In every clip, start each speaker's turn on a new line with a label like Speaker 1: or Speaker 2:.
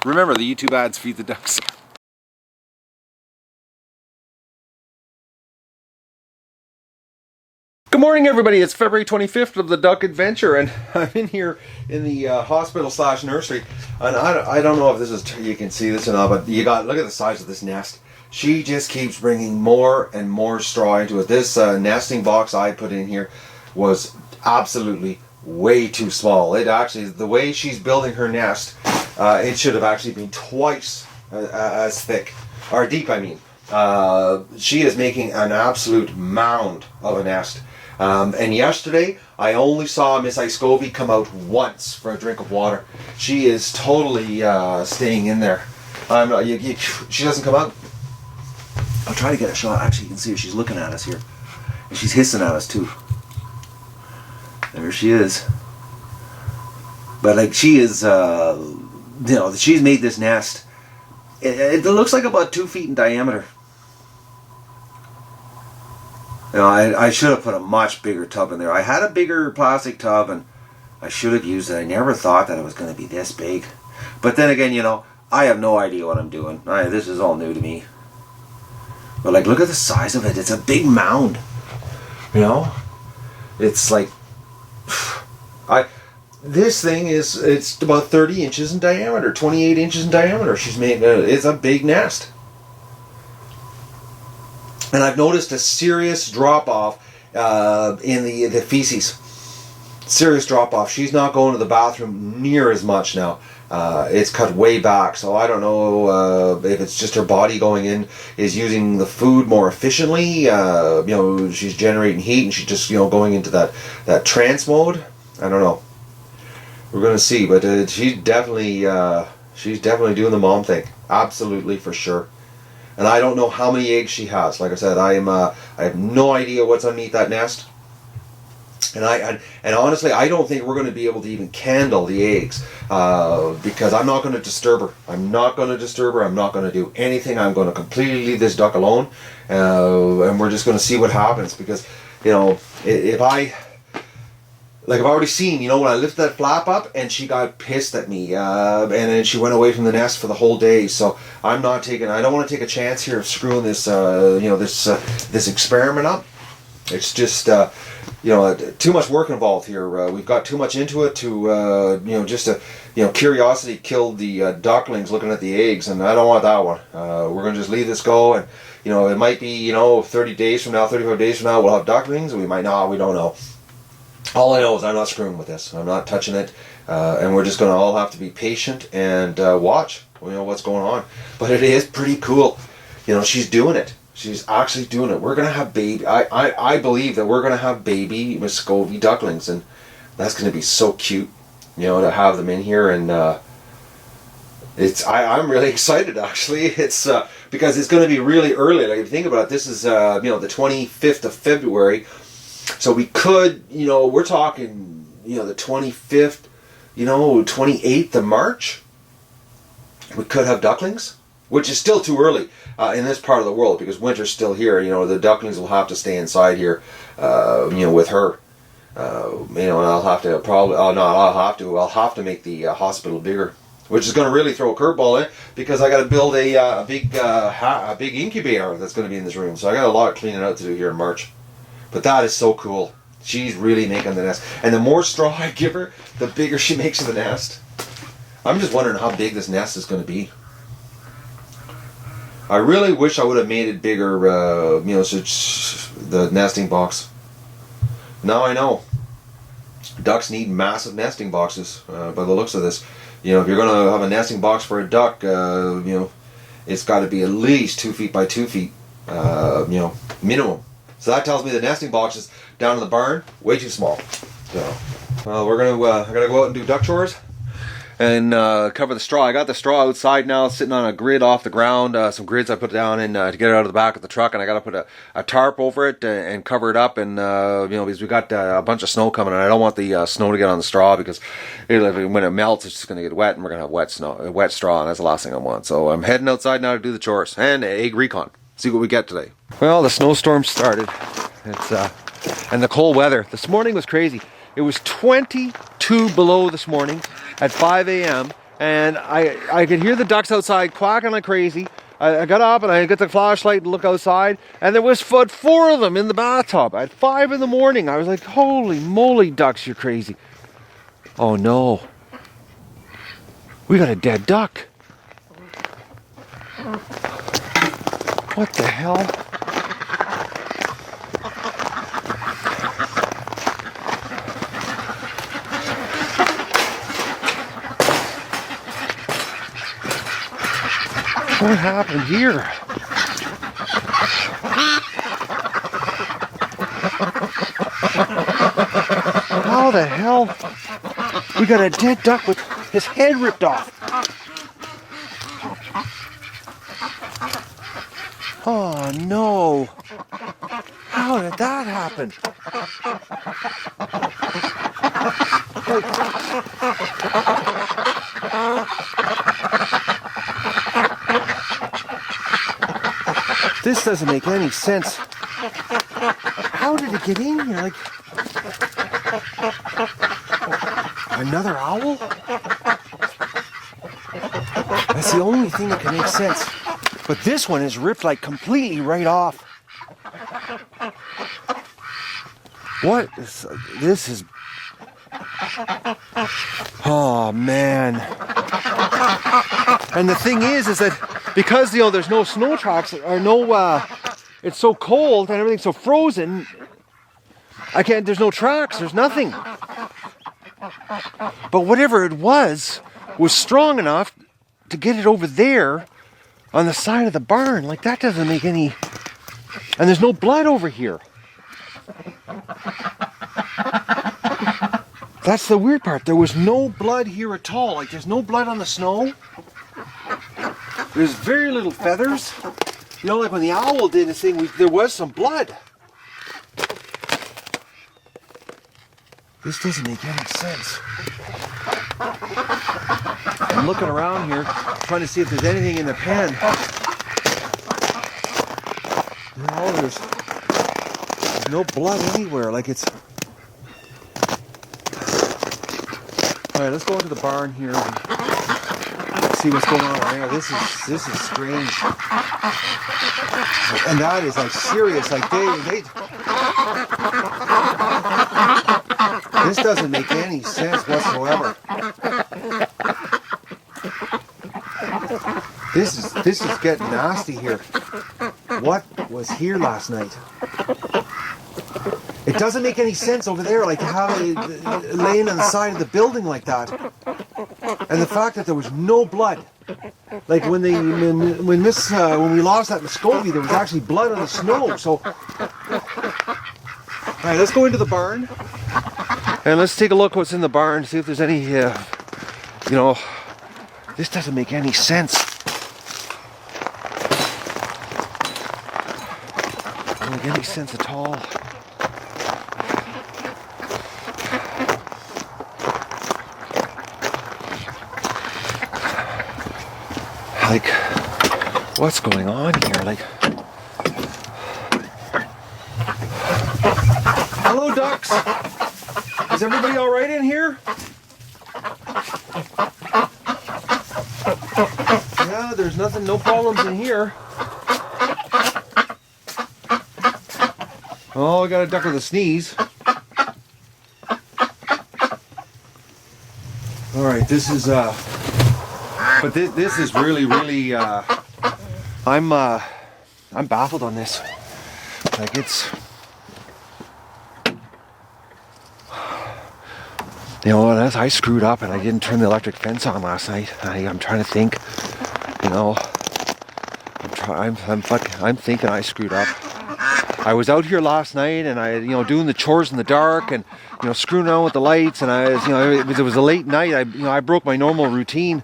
Speaker 1: Remember, the YouTube ads feed the ducks. Good morning, everybody. It's February 25th of the Duck Adventure, and I'm in here in the hospital/nursery. And I don't know if this is, you can see this or not, but look at the size of this nest. She just keeps bringing more and more straw into it. This nesting box I put in here was absolutely way too small. It actually, the way she's building her nest, it should have actually been twice as thick, or deep, I mean. She is making an absolute mound of a nest. And yesterday, I only saw Miss Icecovy come out once for a drink of water. She is totally staying in there. She doesn't come out. I'll try to get a shot. Actually, you can see her. She's looking at us here. And she's hissing at us, too. There she is. But, like, she is, she's made this nest. It looks like about 2 feet in diameter. You know, I should have put a much bigger tub in there. I had a bigger plastic tub and I should have used it. I never thought that it was going to be this big. But then again, you know, I have no idea what I'm doing. This is all new to me. But like, look at the size of it. It's a big mound. You know? It's like... This thing it's about 30 inches in diameter. 28 inches in diameter. She's made... it's a big nest. And I've noticed a serious drop-off in the feces. Serious drop-off. She's not going to the bathroom near as much now. It's cut way back, so I don't know if it's just her body going in, is using the food more efficiently. She's generating heat and she's just, going into that trance mode. I don't know. We're going to see, but she's definitely doing the mom thing. Absolutely, for sure. And I don't know how many eggs she has. Like I said, I have no idea what's underneath that nest. And honestly, I don't think we're going to be able to even candle the eggs because I'm not going to disturb her. I'm not going to disturb her. I'm not going to do anything. I'm going to completely leave this duck alone, and we're just going to see what happens. Because I've already seen, when I lifted that flap up and she got pissed at me, and then she went away from the nest for the whole day. So I don't want to take a chance here of screwing this, this experiment up. It's just, too much work involved here. We've got too much into it curiosity killed the ducklings looking at the eggs, and I don't want that one. We're going to just leave this go, and, it might be, 30 days from now, 35 days from now, we'll have ducklings, and we might not, we don't know. All I know is I'm not screwing with this. I'm not touching it, and we're just going to all have to be patient and watch, what's going on. But it is pretty cool. She's doing it. She's actually doing it. We're going to have baby. I believe that we're going to have baby Muscovy ducklings, and that's going to be so cute, to have them in here. And I'm really excited, actually. It's because it's going to be really early. Like, if you think about it, this is the 25th of February. So we could, we're talking, the 25th, 28th of March, we could have ducklings, which is still too early in this part of the world because winter's still here. The ducklings will have to stay inside here, with her. And I'll have to make the hospital bigger, which is going to really throw a curveball in because I got to build a big incubator that's going to be in this room. So I got a lot of cleaning out to do here in March. But that is so cool. She's really making the nest. And the more straw I give her, the bigger she makes the nest. I'm just wondering how big this nest is going to be. I really wish I would have made it bigger, the nesting box. Now I know. Ducks need massive nesting boxes, by the looks of this. If you're going to have a nesting box for a duck, it's got to be at least 2 feet by 2 feet, minimum. So that tells me the nesting boxes down in the barn, way too small. So, well, I gotta go out and do duck chores and cover the straw. I got the straw outside now, sitting on a grid off the ground. Some grids I put down in to get it out of the back of the truck, and I gotta put a tarp over it and cover it up. And because we got a bunch of snow coming, and I don't want the snow to get on the straw because when it melts, it's just gonna get wet, and we're gonna have wet straw, and that's the last thing I want. So I'm heading outside now to do the chores and egg recon. See what we get today. Well, the snowstorm started. And the cold weather. This morning was crazy. It was 22 below this morning at 5 a.m.
Speaker 2: and I could hear the ducks outside quacking like crazy. I got up and I got the flashlight and look outside, and there was 4 of them in the bathtub at 5 in the morning. I was like, holy moly, ducks, you're crazy. Oh no. We got a dead duck. What the hell? What happened here? How the hell? We got a dead duck with his head ripped off. Oh no. How did that happen? This doesn't make any sense. How did it get in here? Like another owl? That's the only thing that can make sense. But this one is ripped like completely right off. What is this? Is oh man. And the thing is that because there's no snow tracks or no it's so cold and everything's so frozen, there's no tracks, there's nothing. But whatever it was strong enough to get it over there on the side of the barn. Like, that doesn't make any... And there's no blood over here. That's the weird part. There was no blood here at all. Like, there's no blood on the snow. There's very little feathers. You know, like when the owl did his thing, there was some blood. This doesn't make any sense. I'm looking around here, trying to see if there's anything in the pen. No, there's no blood anywhere. Like, it's... All right, let's go into the barn here and see what's going on there. This is strange. And that is like serious. Like this doesn't make any sense whatsoever. This is getting nasty here. What was here last night? It doesn't make any sense over there, like how they laying on the side of the building like that. And the fact that there was no blood. Like when we lost that Muscovy, there was actually blood on the snow. So, all right, let's go into the barn and let's take a look what's in the barn. See if there's any, this doesn't make any sense. Doesn't make any sense at all. Like, what's going on here? Like, hello, ducks. Is everybody all right in here? Yeah, there's nothing, no problems in here. Oh, I got a duck with a sneeze. All right, this is but this is really, I'm baffled on this. Like, it's, I screwed up and I didn't turn the electric fence on last night. I'm trying to think, I'm thinking I screwed up. I was out here last night and I, doing the chores in the dark and, screwing around with the lights, and I was, it was a late night. I broke my normal routine.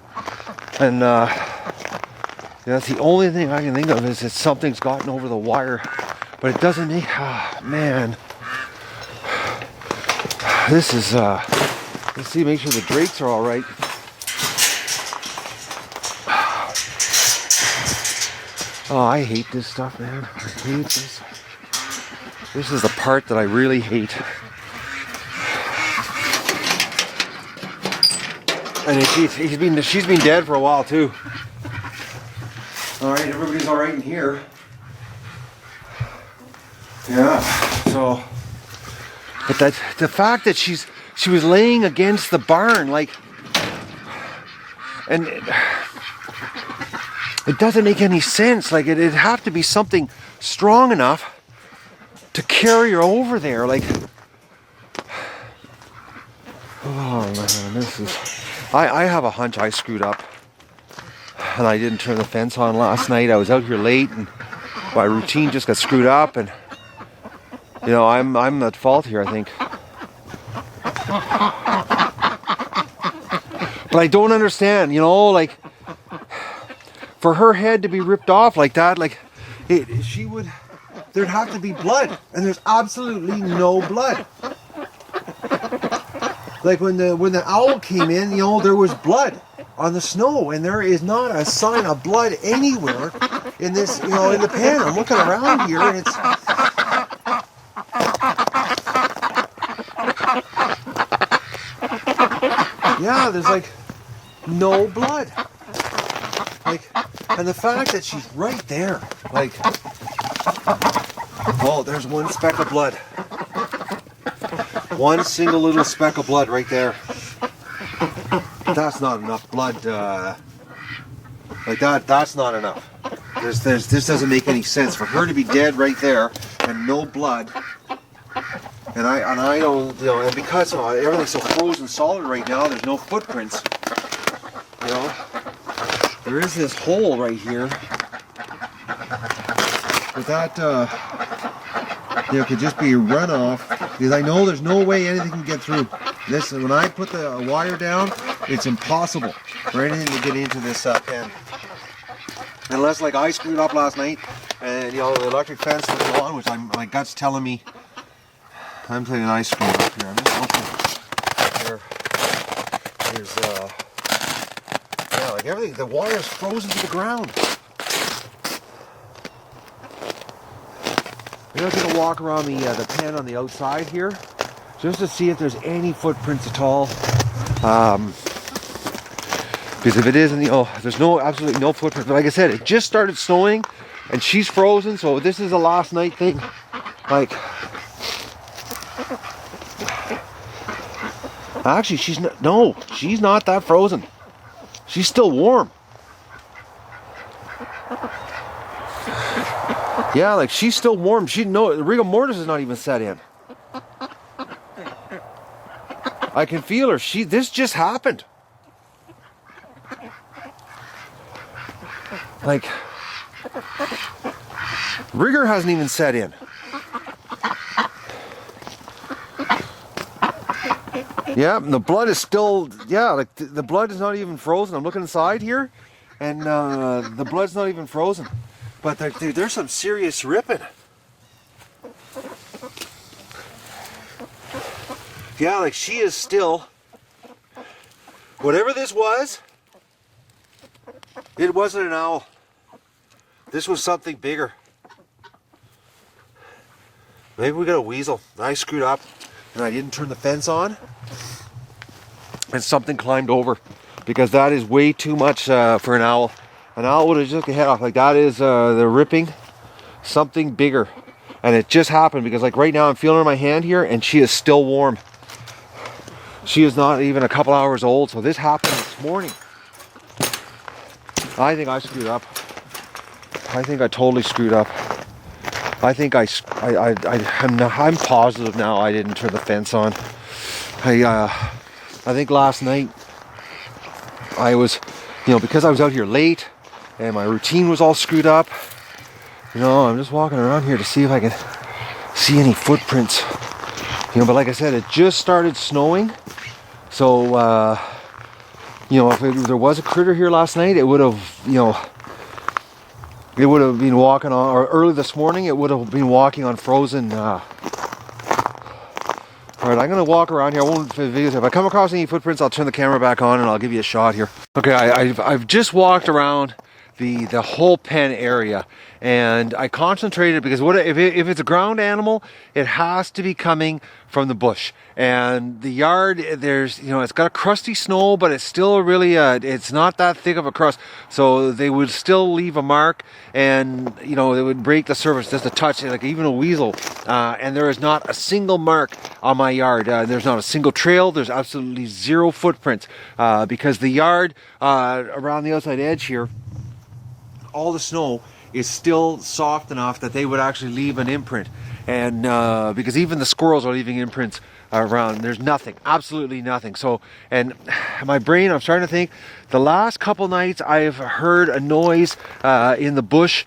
Speaker 2: And that's the only thing I can think of is that something's gotten over the wire. But it doesn't make... man. This is... let's see, make sure the drakes are all right. Oh, I hate this stuff, man. I hate this. This is the part that I really hate. And she's been dead for a while too. All right, everybody's all right in here. Yeah. So, but the fact that she was laying against the barn, like, and it doesn't make any sense. Like, it'd have to be something strong enough to carry her over there. Like, oh man, this is. I have a hunch I screwed up, and I didn't turn the fence on last night. I was out here late, and my routine just got screwed up, and you know, I'm at fault here, I think. But I don't understand, you know, like, for her head to be ripped off like that, like, there'd have to be blood, and there's absolutely no blood. Like when the owl came in, you know, there was blood on the snow, and there is not a sign of blood anywhere in this, you know, in the pen. I'm looking around here, and it's. Yeah, there's like no blood. Like, and the fact that she's right there, like, oh, there's one speck of blood. One single little speck of blood right there. That's not enough blood. Like that's not enough. This doesn't make any sense for her to be dead right there and no blood. And I don't, you know, and because everything's so frozen solid right now, there's no footprints. You know, there is this hole right here. But that, there could just be a runoff, because I know there's no way anything can get through. This, when I put the wire down, it's impossible for anything to get into this pen. Unless, like, I screwed up last night, and you know the electric fence was on, which my gut's telling me. I'm thinking I screwed up here. I'm just looking here. There's yeah, like everything. The wire's frozen to the ground. I'm just gonna walk around the pen on the outside here, just to see if there's any footprints at all. Because if it isn't, you know, there's absolutely no footprints. But like I said, it just started snowing, and she's frozen. So this is a last night thing. Like, actually, she's not that frozen. She's still warm. Yeah, like she's still warm. The rigor mortis is not even set in. I can feel her. This just happened. Like, rigor hasn't even set in. Yeah, and the blood is still, yeah, like the blood is not even frozen. I'm looking inside here, and the blood's not even frozen. But there's some serious ripping. Yeah, like she is still, whatever this was, it wasn't an owl. This was something bigger. Maybe we got a weasel. I screwed up and I didn't turn the fence on. And something climbed over, because that is way too much for an owl. An owl would have just head off. Like, that is the ripping. Something bigger. And it just happened because, like, right now I'm feeling her in my hand here, and she is still warm. She is not even a couple hours old. So this happened this morning. I think I screwed up. I think I totally screwed up. I think I'm positive now I didn't turn the fence on. I think last night I was, you know, because I was out here late and my routine was all screwed up, you know, I'm just walking around here to see if I can see any footprints, you know, but like I said, it just started snowing. So, you know, if there was a critter here last night, it would have, you know, it would have been walking on, or early this morning, it would have been walking on frozen, Alright, I'm going to walk around here. I won't videos. If I come across any footprints, I'll turn the camera back on and I'll give you a shot here. Okay, I've just walked around the whole pen area, and I concentrated because if it's a ground animal, it has to be coming from the bush. And the yard, there's, it's got a crusty snow, but it's still really it's not that thick of a crust, so they would still leave a mark, and they would break the surface just a touch, like even a weasel. And there is not a single mark on my yard. There's not a single trail. There's absolutely zero footprints, because the yard around the outside edge here, all the snow is still soft enough that they would actually leave an imprint. And because even the squirrels are leaving imprints around, there's nothing, absolutely nothing. So, and my brain, I'm starting to think, the last couple nights I've heard a noise in the bush,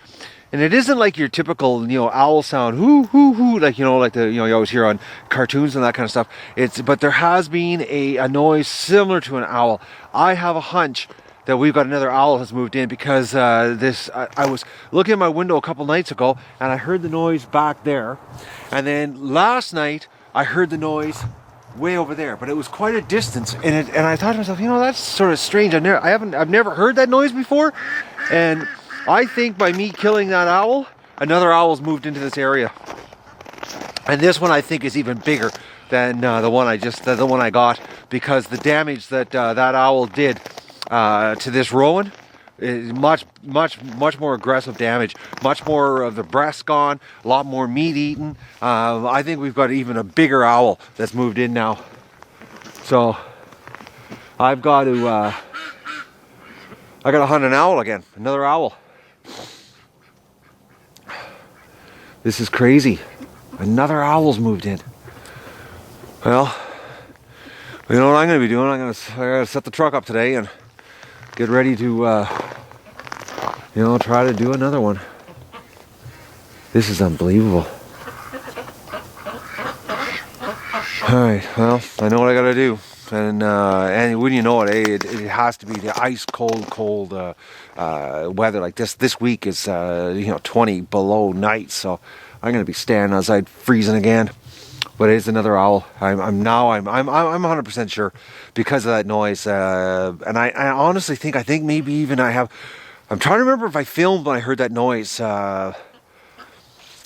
Speaker 2: and it isn't like your typical, owl sound, hoo hoo hoo, like you always hear on cartoons and that kind of stuff. But there has been a noise similar to an owl. I have a hunch that we've got another owl has moved in, because I was looking at my window a couple nights ago and I heard the noise back there, and then last night I heard the noise way over there, but it was quite a distance, and I thought to myself, that's sort of strange. I've never heard that noise before, and I think by me killing that owl, another owl's moved into this area, and this one I think is even bigger than the one I got, because the damage that that owl did to this rowan is much more aggressive damage, much more of the breast gone, a lot more meat eaten. I think we've got even a bigger owl that's moved in now. So I've got to hunt an owl again, another owl. This is crazy. Another owl's moved in. Well, you know what I'm going to be doing? I gotta set the truck up today and get ready to, try to do another one. This is unbelievable. Alright, well, I know what I gotta do. And wouldn't you know it, it has to be the ice cold weather. Like this week is 20 below night, so I'm gonna be standing outside freezing again. But it is another owl. I'm 100% sure, because of that noise. And I honestly think maybe even I'm trying to remember if I filmed when I heard that noise.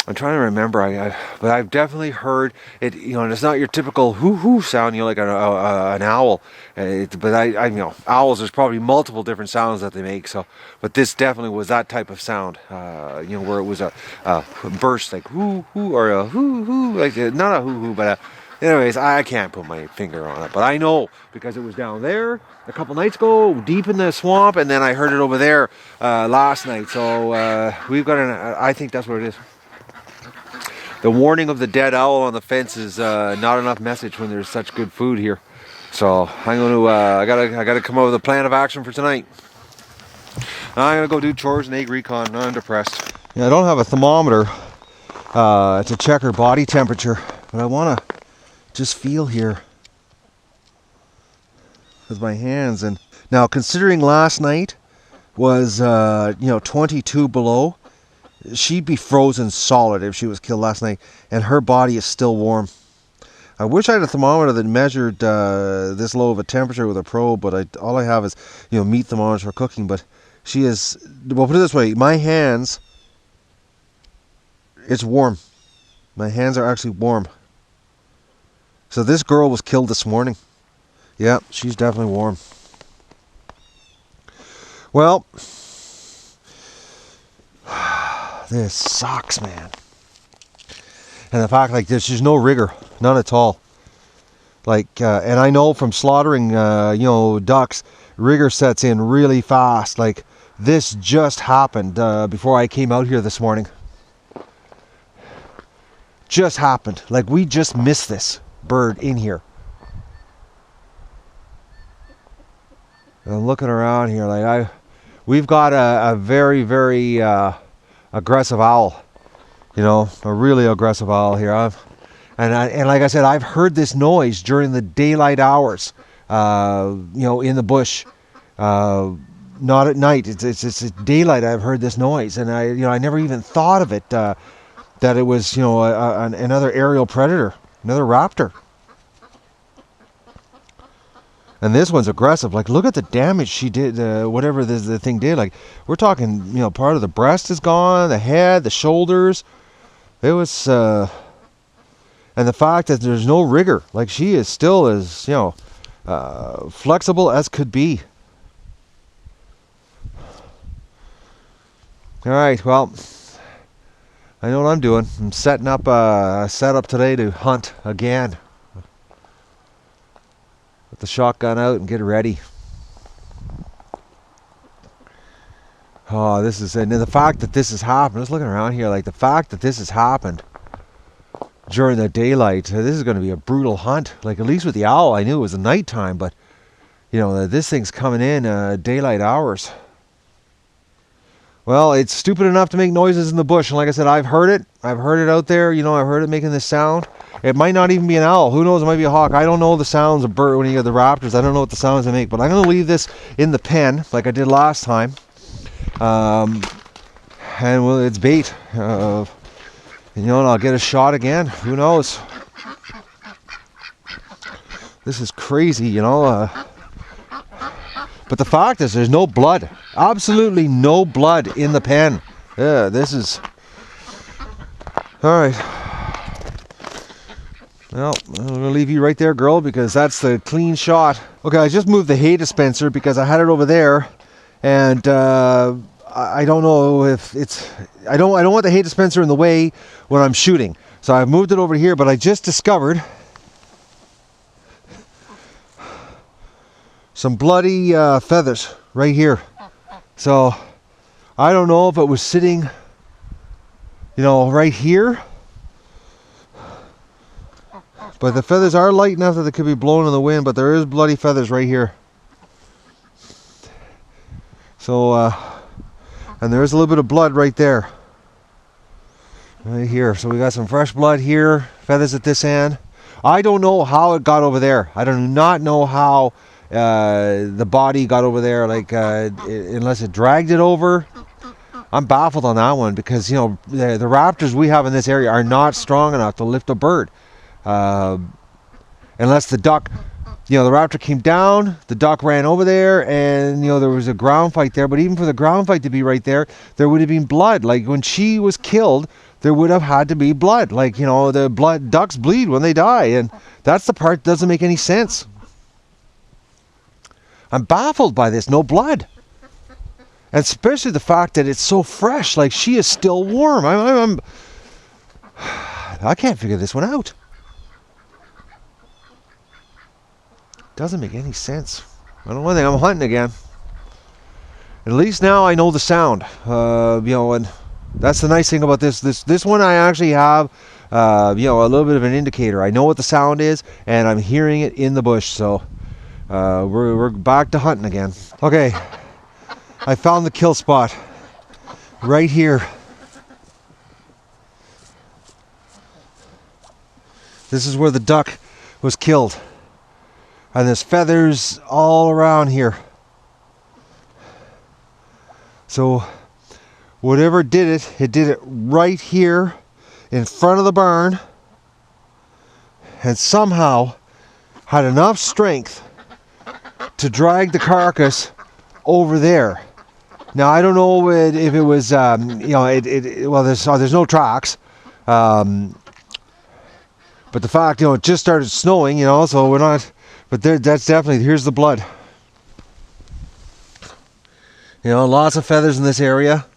Speaker 2: I'm trying to remember. But I've definitely heard it. And it's not your typical hoo hoo sound. Like an owl. Owls. There's probably multiple different sounds that they make. So, but this definitely was that type of sound. Where it was a burst, like hoo hoo, or a hoo hoo, like not a hoo hoo, but anyways, I can't put my finger on it. But I know, because it was down there a couple nights ago, deep in the swamp, and then I heard it over there last night. So we've got I think that's what it is. The warning of the dead owl on the fence is not enough message when there's such good food here. So I'm going to I gotta come up with a plan of action for tonight. I'm gonna go do chores and egg recon. I'm depressed. Yeah, I don't have a thermometer to check her body temperature, but I want to just feel here with my hands. And now, considering last night was 22 below, she'd be frozen solid if she was killed last night, and her body is still warm. I wish I had a thermometer that measured this low of a temperature with a probe, but all I have is meat thermometers for cooking. But she is, well, put it this way, my hands, it's warm. My hands are actually warm. So this girl was killed this morning. Yeah, she's definitely warm. Well, this sucks, man. And the fact, like, there's no rigor, none at all. Like, and I know from slaughtering, ducks, rigor sets in really fast. Like, this just happened before I came out here this morning. Just happened. Like, we just missed this bird in here. I'm looking around here, like we've got a very, very aggressive owl. A really aggressive owl here. And like I said, I've heard this noise during the daylight hours, in the bush. Not at night. It's daylight. I've heard this noise, and I never even thought of it that it was another aerial predator, another raptor. And this one's aggressive. Like, look at the damage she did, whatever the thing did. Like, we're talking, you know, part of the breast is gone, the head, the shoulders. It was, and the fact that there's no rigor. Like, she is still as, you know, flexible as could be. All right, well, I know what I'm doing. I'm setting up a setup today to hunt again. Put the shotgun out and get ready. Oh, this is, and the fact that this has happened, just looking around here, like the fact that this has happened during the daylight, this is going to be a brutal hunt. Like, at least with the owl, I knew it was a nighttime, but, you know, this thing's coming in daylight hours. Well, it's stupid enough to make noises in the bush, and like I said, I've heard it. I've heard it out there, you know, I've heard it making this sound. It might not even be an owl. Who knows? It might be a hawk. I don't know the sounds of bird when you have the raptors. I don't know what the sounds they make. But I'm going to leave this in the pen like I did last time. And well, it's bait. You know, and I'll get a shot again. Who knows? This is crazy, you know. But the fact is, there's no blood. Absolutely no blood in the pen. Yeah, this is... All right. Well, I'm going to leave you right there, girl, because that's the clean shot. Okay, I just moved the hay dispenser because I had it over there, and I don't know if it's... I don't want the hay dispenser in the way when I'm shooting. So I've moved it over here, but I just discovered some bloody feathers right here. So I don't know if it was sitting, you know, right here. But the feathers are light enough that they could be blown in the wind, but there is bloody feathers right here. So, and there is a little bit of blood right there. Right here. So we got some fresh blood here, feathers at this end. I don't know how it got over there. I do not know how the body got over there, like, unless it dragged it over. I'm baffled on that one because, you know, the raptors we have in this area are not strong enough to lift a bird. Unless the duck, you know, the raptor came down, the duck ran over there, and, you know, there was a ground fight there. But even for the ground fight to be right there, there would have been blood. Like, when she was killed, there would have had to be blood. Like, you know, the blood, ducks bleed when they die, and that's the part that doesn't make any sense. I'm baffled by this, no blood. And especially the fact that it's so fresh, like she is still warm. I can't figure this one out. Doesn't make any sense. I don't know, one thing, I'm hunting again. At least now I know the sound. You know, and that's the nice thing about this one. I actually have, you know, a little bit of an indicator. I know what the sound is, and I'm hearing it in the bush. So we're back to hunting again. Okay, I found the kill spot right here. This is where the duck was killed. And there's feathers all around here. So whatever did it did it right here in front of the barn, and somehow had enough strength to drag the carcass over there. Now I don't know if it was, you know, well, there's no tracks. But the fact, you know, it just started snowing, you know, so we're not... But that's definitely, here's the blood. You know, lots of feathers in this area.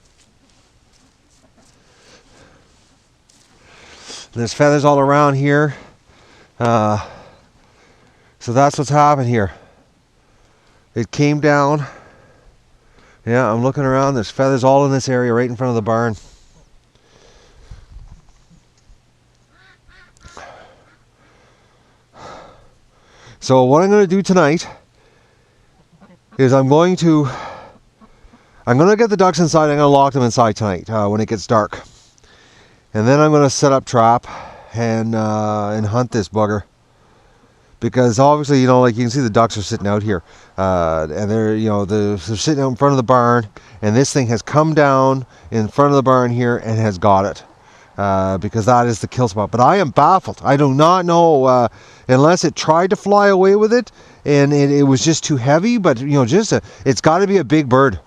Speaker 2: There's feathers all around here. So that's what's happened here. It came down. Yeah, I'm looking around. There's feathers all in this area right in front of the barn. So what I'm going to do tonight is I'm going to get the ducks inside. I'm going to lock them inside tonight when it gets dark, and then I'm going to set up trap and hunt this bugger, because obviously, you know, like you can see the ducks are sitting out here, and they're, you know, they're sitting out in front of the barn, and this thing has come down in front of the barn here and has got it. Because that is the kill spot. But I am baffled. I do not know unless it tried to fly away with it and it was just too heavy. But you know, it's got to be a big bird.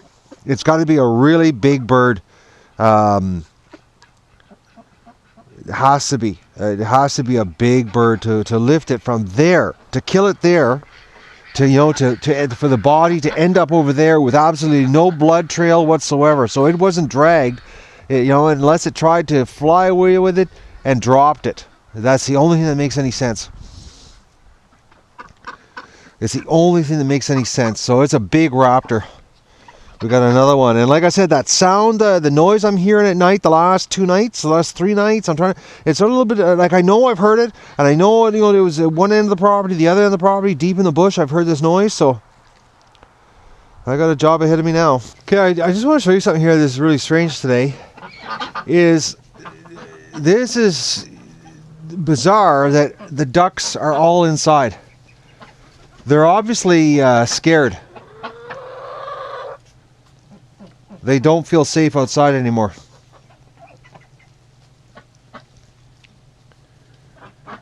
Speaker 2: It's got to be a really big bird. It has to be. It has to be a big bird to lift it from there, to kill it there, to for the body to end up over there with absolutely no blood trail whatsoever. So it wasn't dragged, unless it tried to fly away with it and dropped it. That's the only thing that makes any sense. It's the only thing that makes any sense. So it's a big raptor. We got another one, and like I said, that sound, the noise I'm hearing at night, the last 3 nights, it's a little bit like, I know I've heard it, and I know, there was one end of the property, the other end of the property, deep in the bush, I've heard this noise, so I got a job ahead of me now. Okay, I just want to show you something here that's really strange today. This is bizarre that the ducks are all inside. They're obviously scared. They don't feel safe outside anymore.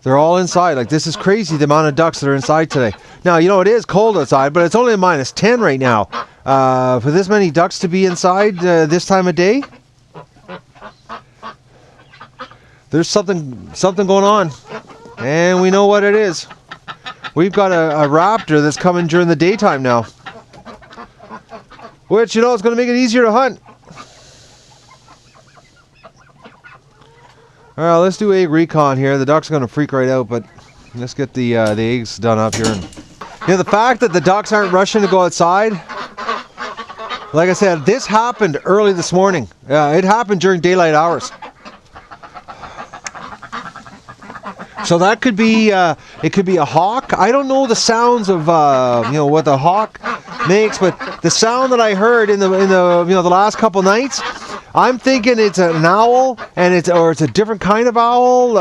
Speaker 2: They're all inside. Like, this is crazy, the amount of ducks that are inside today. Now, it is cold outside, but it's only -10 right now. For this many ducks to be inside this time of day, there's something going on. And we know what it is. We've got a raptor that's coming during the daytime now. Which, is going to make it easier to hunt. Alright, let's do egg recon here. The duck's going to freak right out, but let's get the eggs done up here. And, the fact that the ducks aren't rushing to go outside, like I said, this happened early this morning. It happened during daylight hours. So that could be, it could be a hawk. I don't know the sounds of, what the hawk makes, but the sound that I heard in the the last couple nights, I'm thinking it's an owl, and it's a different kind of owl,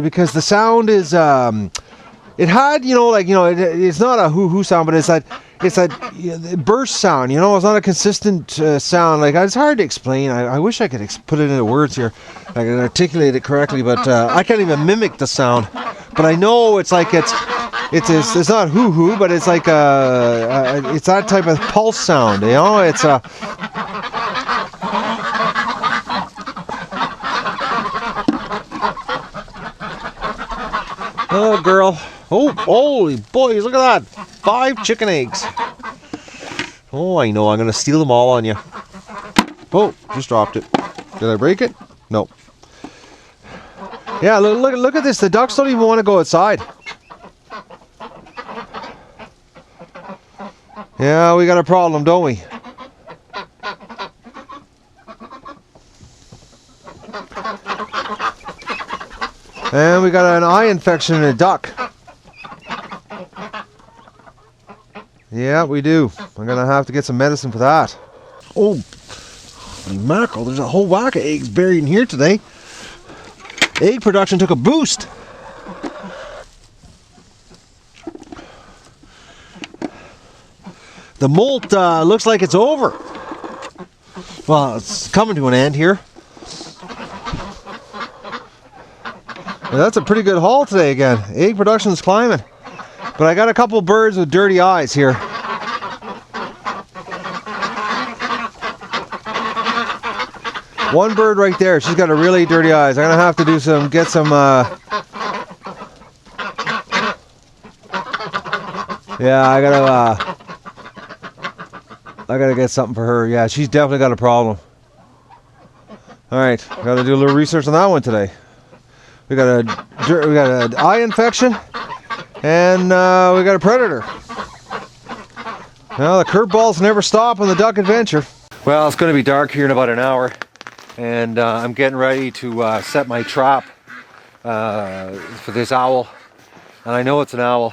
Speaker 2: because the sound is, it had, it's not a hoo-hoo sound, but it's that burst sound, it's not a consistent sound. Like, it's hard to explain. I wish I could put it into words here. I can articulate it correctly, but I can't even mimic the sound. But I know it's like it's not hoo-hoo, but it's like it's that type of pulse sound, it's a... Oh, girl. Oh, holy boys, look at that. 5 chicken eggs. Oh, I know. I'm going to steal them all on you. Oh, just dropped it. Did I break it? No. Yeah, look at this. The ducks don't even want to go outside. Yeah, we got a problem, don't we? And we got an eye infection in a duck. Yeah, we do. I'm going to have to get some medicine for that. Oh, mackerel, there's a whole whack of eggs buried in here today. Egg production took a boost. The molt looks like it's over. Well, it's coming to an end here. Well, that's a pretty good haul today again. Egg production's climbing. But I got a couple birds with dirty eyes here. One bird right there, she's got a really dirty eyes. I'm gonna have to get some yeah, I gotta get something for her. Yeah, she's definitely got a problem. Alright, gotta do a little research on that one today. We got an eye infection, and we got a predator. Well, the curveballs never stop on the duck adventure. Well, it's going to be dark here in about an hour, and I'm getting ready to set my trap for this owl. And I know it's an owl.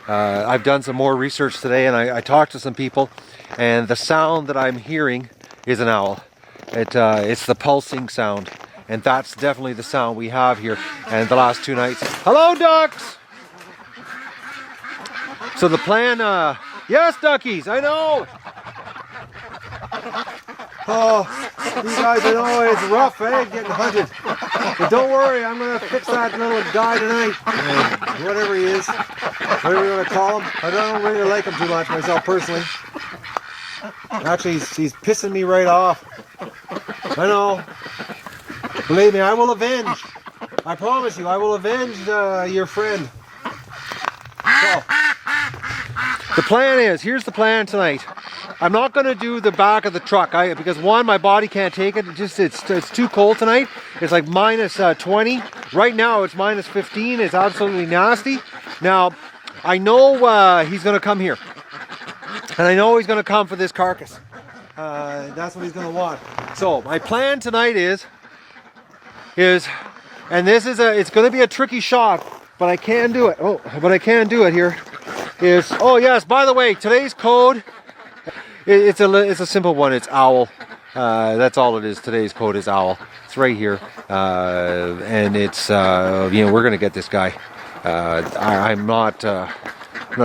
Speaker 2: I've done some more research today, and I talked to some people, and the sound that I'm hearing is an owl. It's the pulsing sound. And that's definitely the sound we have here. And the last 2 nights. Hello, ducks! So the plan, yes, duckies, I know! Oh, you guys, I know it's rough, eh? Getting hunted. But don't worry, I'm going to fix that little guy tonight. Whatever he is. Whatever you want to call him. I don't really like him too much myself personally. Actually, he's pissing me right off. I know. Believe me, I will avenge. I promise you, I will avenge your friend. So, the plan is, here's the plan tonight. I'm not going to do the back of the truck because one, my body can't take it. It's too cold tonight. It's like minus 20. Right now it's minus 15. It's absolutely nasty. Now, I know he's going to come here. And I know he's going to come for this carcass. That's what he's going to want. So my plan tonight is, and this is it's going to be a tricky shot, but I can do it. Oh, but I can do it here. Oh yes, by the way, today's code, it's a simple one. It's owl. That's all it is. Today's code is owl. It's right here, and it's we're going to get this guy. I'm not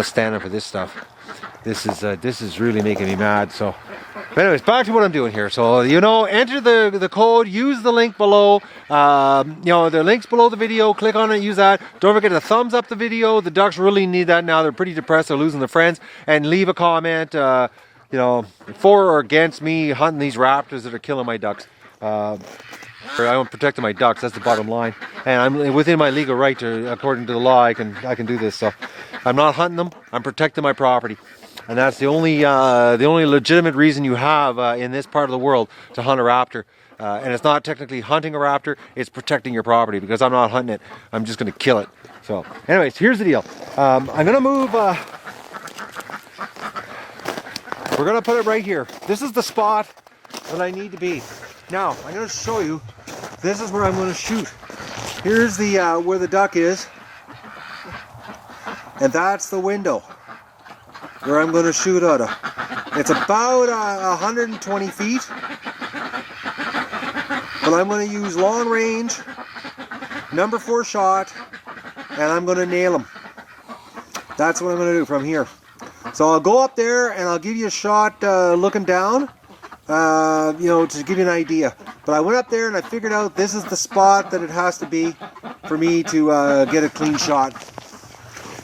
Speaker 2: standing for this stuff. This is really making me mad. So, but anyways, back to what I'm doing here. So, enter the code, use the link below. The link's below the video. Click on it, use that. Don't forget to thumbs up the video. The ducks really need that now. They're pretty depressed. They're losing their friends. And leave a comment, for or against me hunting these raptors that are killing my ducks. I'm protecting my ducks. That's the bottom line. And I'm within my legal right to, according to the law, I can do this. So, I'm not hunting them. I'm protecting my property. And that's the only legitimate reason you have in this part of the world to hunt a raptor. And it's not technically hunting a raptor, it's protecting your property, because I'm not hunting it, I'm just going to kill it. So anyways, here's the deal. I'm going to move, we're going to put it right here. This is the spot that I need to be. Now, I'm going to show you, this is where I'm going to shoot. Here's the where the duck is, and that's the window where I'm going to shoot out of. It's about 120 feet, but I'm going to use long range, number 4 shot, and I'm going to nail him. That's what I'm going to do from here. So I'll go up there and I'll give you a shot looking down, to give you an idea. But I went up there and I figured out this is the spot that it has to be for me to get a clean shot.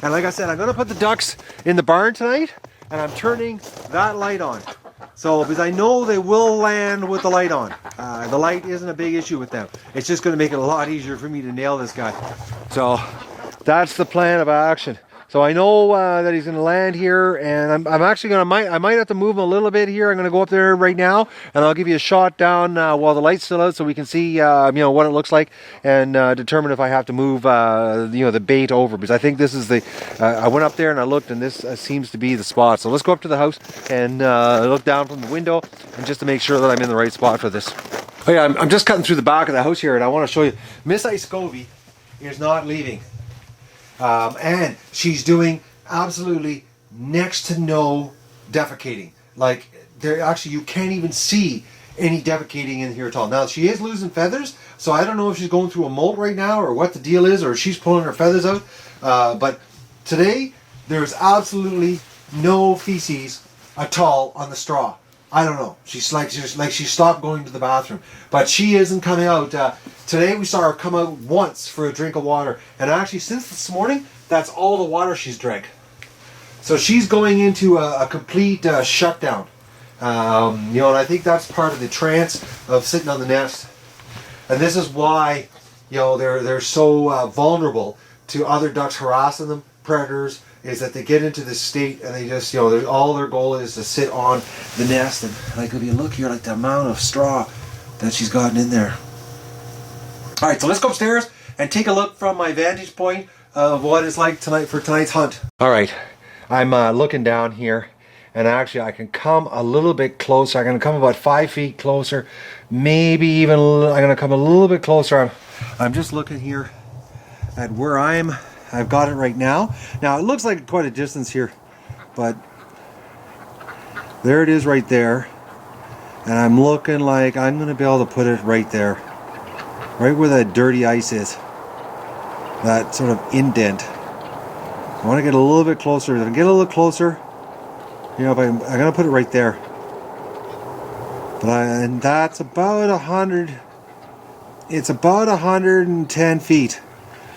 Speaker 2: And like I said, I'm going to put the ducks in the barn tonight, and I'm turning that light on. So, because I know they will land with the light on. The light isn't a big issue with them. It's just going to make it a lot easier for me to nail this guy. So, that's the plan of action. So I know that he's going to land here, and I'm actually going to, I might have to move him a little bit here. I'm going to go up there right now, and I'll give you a shot down while the light's still out, so we can see, what it looks like, and determine if I have to move, the bait over, because I think this is the, I went up there and I looked, and this seems to be the spot. So let's go up to the house and look down from the window, and just to make sure that I'm in the right spot for this. Oh yeah, I'm just cutting through the back of the house here, and I want to show you, Miss Icecovy is not leaving. And she's doing absolutely next to no defecating. Like, there actually, you can't even see any defecating in here at all. Now, she is losing feathers, so I don't know if she's going through a molt right now or what the deal is, or she's pulling her feathers out. But today, there's absolutely no feces at all on the straw. I don't know. She stopped going to the bathroom, but she isn't coming out. Today we saw her come out once for a drink of water, and actually since this morning, that's all the water she's drank. So she's going into a complete shutdown. And I think that's part of the trance of sitting on the nest. And this is why, they're so vulnerable to other ducks harassing them, predators. Is that they get into this state and they just, all their goal is to sit on the nest. And like, if you look here, like the amount of straw that she's gotten in there. All right, so let's go upstairs and take a look from my vantage point of what it's like tonight for tonight's hunt. All right, I'm looking down here, and actually I can come a little bit closer. I'm going to come about 5 feet closer, maybe even I'm going to come a little bit closer. I'm just looking here at where I've got it right now. Now it looks like quite a distance here, but there it is right there. And I'm looking like I'm going to be able to put it right there. Right where that dirty ice is. That sort of indent. I want to get a little bit closer. If I get a little closer, I'm going to put it right there. And that's about 100 it's about 110 feet.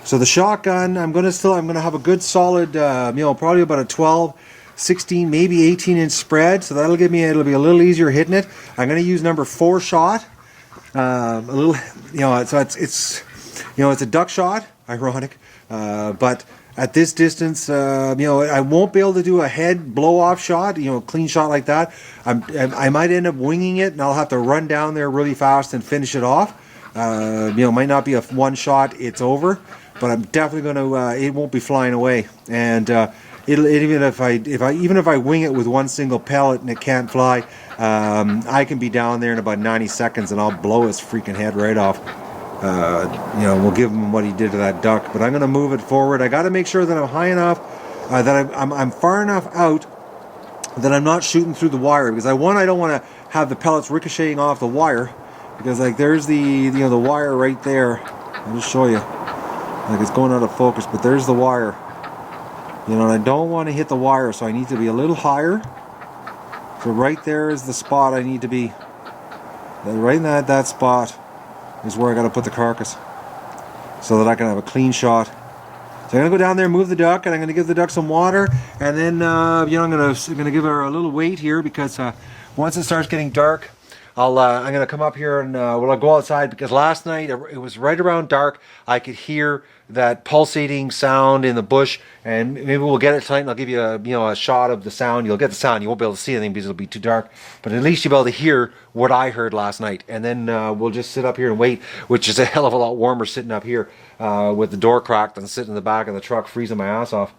Speaker 2: So the shotgun, I'm gonna have a good solid, probably about a 12, 16, maybe 18 inch spread. So that'll give me, it'll be a little easier hitting it. I'm gonna use number 4 shot. A little, so it's a duck shot, ironic, but at this distance, I won't be able to do a head blow off shot, clean shot like that. I might end up winging it, and I'll have to run down there really fast and finish it off. Might not be a one shot, it's over, but I'm definitely gonna. It won't be flying away, and even if I wing it with one single pellet and it can't fly, I can be down there in about 90 seconds and I'll blow his freaking head right off. We'll give him what he did to that duck, but I'm going to move it forward. I got to make sure that I'm high enough, that I'm far enough out that I'm not shooting through the wire, because I don't want to have the pellets ricocheting off the wire, because like there's the wire right there. I'll just show you. Like it's going out of focus, but there's the wire. And I don't want to hit the wire, so I need to be a little higher. So right there is the spot I need to be. Right in that spot is where I got to put the carcass, so that I can have a clean shot. So I'm gonna go down there, move the duck, and I'm gonna give the duck some water, and then I'm gonna give her a little wait here, because once it starts getting dark, I'm gonna come up here and I'll go outside, because last night it was right around dark. I could hear that pulsating sound in the bush, and maybe we'll get it tonight, and I'll give you a shot of the sound. You'll get the sound. You won't be able to see anything because it'll be too dark, but at least you'll be able to hear what I heard last night. And then we'll just sit up here and wait, which is a hell of a lot warmer sitting up here with the door cracked than sitting in the back of the truck freezing my ass off,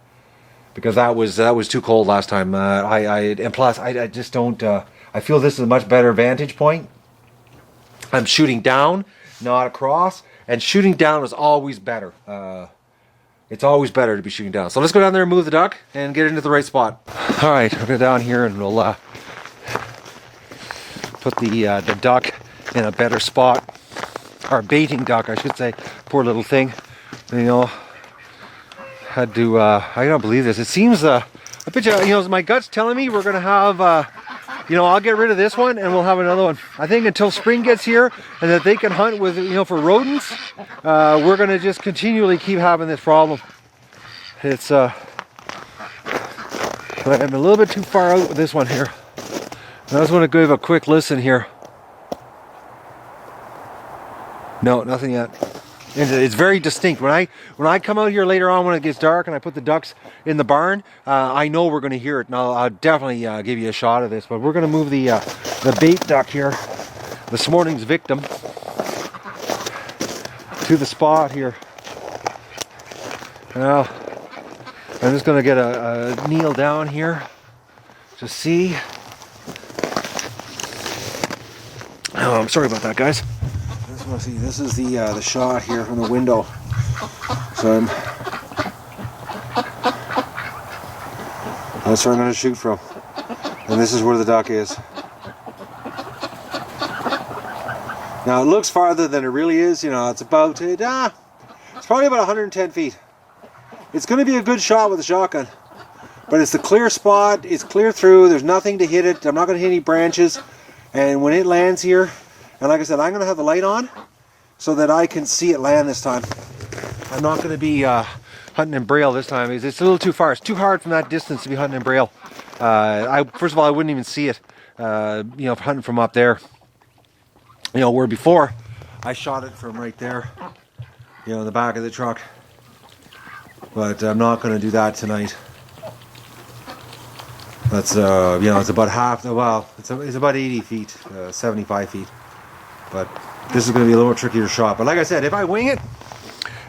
Speaker 2: because that was too cold last time. And plus I just don't. I feel this is a much better vantage point. I'm shooting down, not across, and shooting down is always better. It's always better to be shooting down. So let's go down there and move the duck and get into the right spot. All right, we'll go down here and we'll put the duck in a better spot. Our baiting duck, I should say. Poor little thing. Had to. I don't believe this. It seems a bit. My gut's telling me we're gonna have. I'll get rid of this one and we'll have another one. I think until spring gets here and that they can hunt with, for rodents, we're going to just continually keep having this problem. It's, but I'm a little bit too far out with this one here. I just want to give a quick listen here. No, nothing yet. It's very distinct. When I come out here later on when it gets dark and I put the ducks in the barn, I know we're going to hear it. And I'll definitely give you a shot of this. But we're going to move the bait duck here, this morning's victim, to the spot here. Now, I'm just going to get a kneel down here to see. Oh, I'm sorry about that, guys. See, this is the shot here from the window. So that's where I'm going to shoot from, and this is where the duck is. Now it looks farther than it really is. It's about it's probably about 110 feet. It's going to be a good shot with a shotgun, but it's the clear spot. It's clear through. There's nothing to hit it. I'm not going to hit any branches, and when it lands here. And like I said, I'm going to have the light on so that I can see it land this time. I'm not going to be hunting in braille this time. It's a little too far. It's too hard from that distance to be hunting in braille. First of all, I wouldn't even see it, hunting from up there. Where before, I shot it from right there, in the back of the truck. But I'm not going to do that tonight. That's, it's about half, it's about 80 feet, 75 feet. But this is going to be a little trickier shot. But like I said, if I wing it,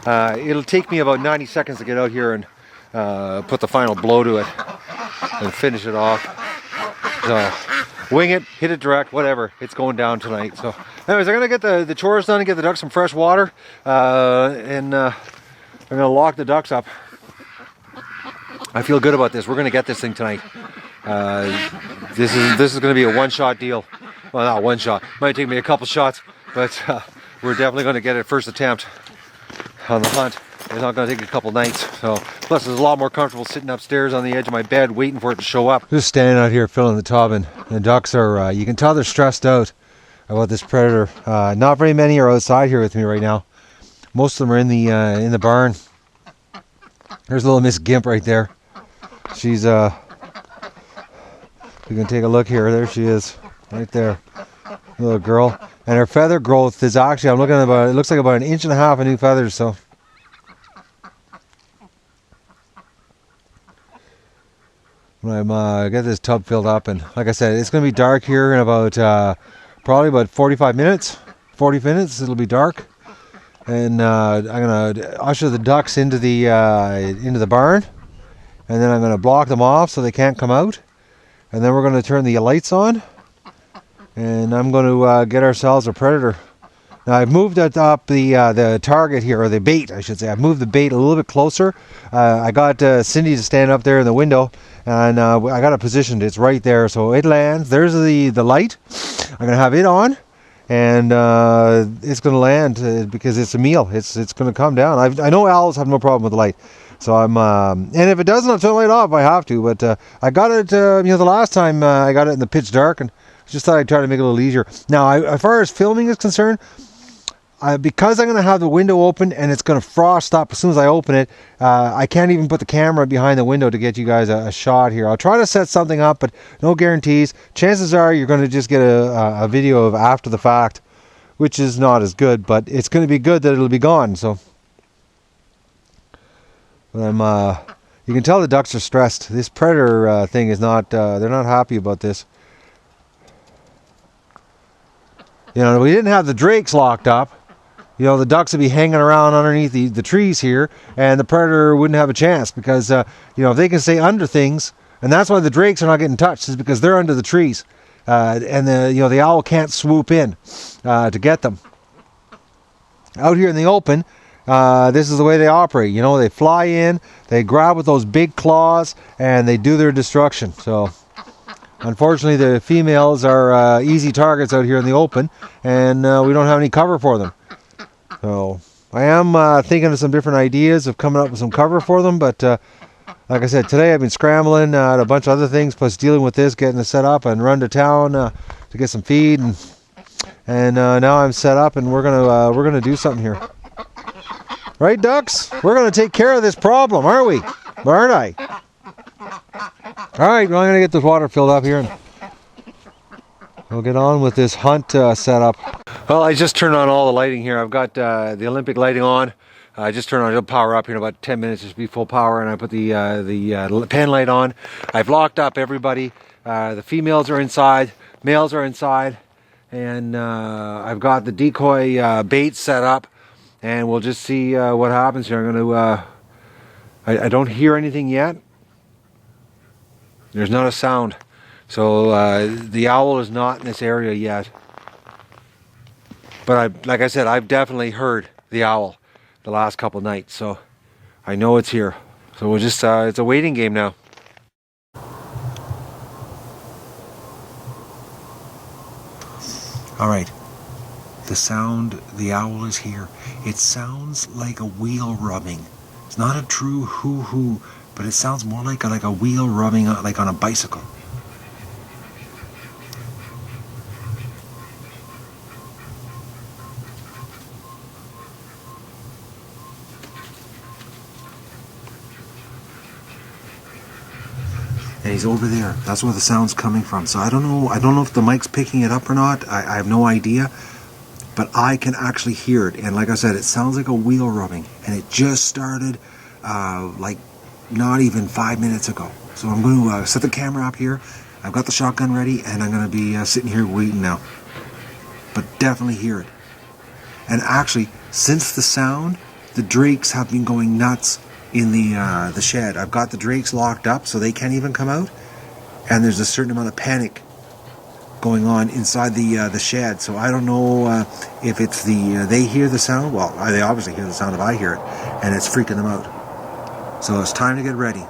Speaker 2: it'll take me about 90 seconds to get out here and put the final blow to it and finish it off. So wing it, hit it direct, whatever. It's going down tonight. So anyways, I'm going to get the chores done and get the ducks some fresh water. And I'm going to lock the ducks up. I feel good about this. We're going to get this thing tonight. This is going to be a one-shot deal. Well, not one shot. Might take me a couple shots, but we're definitely going to get it first attempt on the hunt. It's not going to take a couple nights. So, plus, it's a lot more comfortable sitting upstairs on the edge of my bed waiting for it to show up. Just standing out here filling the tub, and the ducks are, you can tell they're stressed out. about this predator. Not very many are outside here with me right now. Most of them are in the barn. There's little Miss Gimp right there. She's we can take a look here. There she is, right there, little girl. And her feather growth is actually, I'm looking at about, it looks like about 1.5 inches of new feathers. So when I get this tub filled up, and like I said, it's going to be dark here in about probably about 45 minutes. 40 minutes, it'll be dark. And I'm gonna usher the ducks into the barn, and then I'm gonna block them off so they can't come out. And then we're gonna turn the lights on, and I'm gonna get ourselves a predator. Now I've moved up the target here, or the bait, I should say. I've moved the bait a little bit closer. I got Cindy to stand up there in the window, and I got it positioned. It's right there, so it lands. There's the light. I'm gonna have it on. And it's going to land because it's a meal. It's going to come down. I know owls have no problem with the light, so I'm and if it doesn't, I'll turn the light off if I have to. But I got it. The last time I got it in the pitch dark, and just thought I'd try to make it a little easier. Now, as far as filming is concerned, because I'm going to have the window open and it's going to frost up as soon as I open it, I can't even put the camera behind the window to get you guys a shot here. I'll try to set something up, but no guarantees. Chances are you're going to just get a video of after the fact, which is not as good, but it's going to be good that it'll be gone. So, but you can tell the ducks are stressed. This predator thing is not, they're not happy about this. We didn't have the drakes locked up. The ducks would be hanging around underneath the trees here, and the predator wouldn't have a chance because, if they can stay under things, and that's why the drakes are not getting touched, is because they're under the trees, and the owl can't swoop in to get them. Out here in the open, this is the way they operate. They fly in, they grab with those big claws, and they do their destruction. So, unfortunately, the females are easy targets out here in the open, and we don't have any cover for them. So I am thinking of some different ideas of coming up with some cover for them, but like I said, today I've been scrambling at a bunch of other things, plus dealing with this, getting it set up and run to town to get some feed, and now I'm set up, and we're gonna do something here, right, ducks? We're gonna take care of this problem, aren't we? Aren't I? All right, well, I'm gonna get this water filled up here, and we'll get on with this hunt setup. Well, I just turned on all the lighting here. I've got the Olympic lighting on. I just turned on, it'll power up here in about 10 minutes, just be full power, and I put the pen light on. I've locked up everybody. The females are inside, males are inside, and I've got the decoy bait set up, and we'll just see what happens here. I'm going to, I don't hear anything yet. There's not a sound. So the owl is not in this area yet. But like I said, I've definitely heard the owl the last couple nights, so I know it's here. So we'll just, it's a waiting game now. All right, the owl is here. It sounds like a wheel rubbing. It's not a true hoo-hoo, but it sounds more like a wheel rubbing, like on a bicycle. And he's over there. That's where the sound's coming from. So I don't know if the mic's picking it up or not. I have no idea. But I can actually hear it. And like I said, it sounds like a wheel rubbing. And it just started like not even 5 minutes ago. So I'm going to set the camera up here. I've got the shotgun ready, and I'm going to be sitting here waiting now. But definitely hear it. And actually, since the sound, the drakes have been going nuts in the shed. I've got the drakes locked up so they can't even come out, and there's a certain amount of panic going on inside the shed. So I don't know if it's they hear the sound. Well, they obviously hear the sound if I hear it, and it's freaking them out. So it's time to get ready.